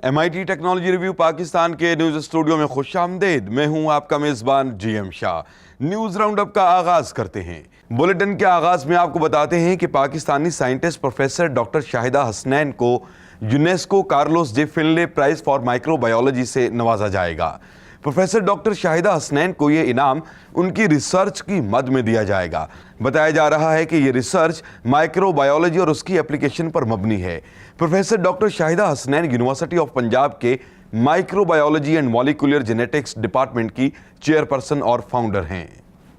MIT technology review Pakistan کے news studio میں خوش آمدید. میں ہوں آپ کا میزبان GM شاہ. نیوز راؤنڈ اپ کا آغاز کرتے ہیں. بلیٹن کے آغاز میں آپ کو بتاتے ہیں کہ Pakistani scientist professor doctor Shahida Hasnain کو UNESCO Carlos J Finlay prize for microbiology سے نوازا جائے گا. پروفیسر ڈاکٹر شاہدہ حسنین کو یہ انعام ان کی ریسرچ کی مد میں دیا جائے گا. بتایا جا رہا ہے کہ یہ ریسرچ مائکرو بایولوجی اور اس کی اپلیکیشن پر مبنی ہے. Professor doctor Shahida Hasnain university of Punjab کے microbiology and molecular genetics department کی چیئرپرسن اور فاؤنڈر ہیں.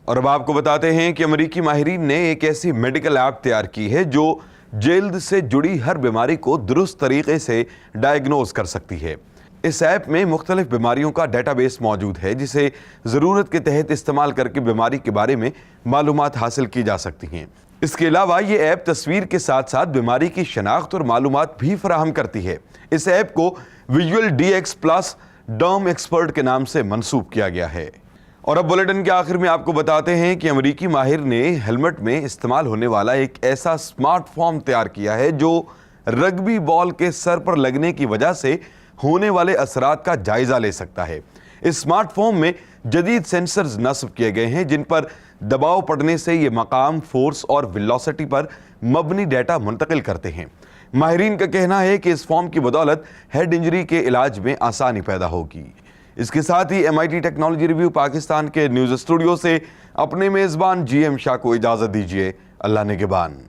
اور اب آپ کو بتاتے ہیں کہ امریکی ماہرین نے ایک ایسی میڈیکل ایپ تیار کی ہے جو جلد سے جڑی ہر بیماری کو درست طریقے سے ڈائیگنوز کر سکتی ہے. اس ایپ میں مختلف بیماریوں کا ڈیٹا بیس موجود ہے جسے ضرورت کے تحت استعمال کر کے بیماری کے بارے میں معلومات حاصل کی جا سکتی ہیں. اس کے علاوہ یہ ایپ تصویر کے ساتھ ساتھ بیماری کی شناخت اور معلومات بھی فراہم کرتی ہے. اس ایپ کو visual DX plus drum expert کے نام سے منسوب کیا گیا ہے. اور اب بلیٹن کے آخر میں آپ کو بتاتے ہیں کہ امریکی ماہر نے ہیلمٹ میں استعمال ہونے والا ایک ایسا سمارٹ فارم تیار کیا ہے جو رگبی بال کے سر پر لگنے کی وجہ سے ہونے والے اثرات کا جائزہ لے سکتا ہے. اس سمارٹ فارم میں جدید سینسرز نصب کیے گئے ہیں جن پر دباؤ پڑنے سے یہ مقام، فورس اور ویلوسٹی پر مبنی ڈیٹا منتقل کرتے ہیں. ماہرین کا کہنا ہے کہ اس فارم کی بدولت ہیڈ انجری کے علاج میں آسانی پیدا ہوگی. اس کے ساتھ ہی MIT ٹیکنالوجی ریویو پاکستان کے نیوز اسٹوڈیو سے اپنے میزبان GM شاہ کو اجازت دیجیے. اللہ نگہبان.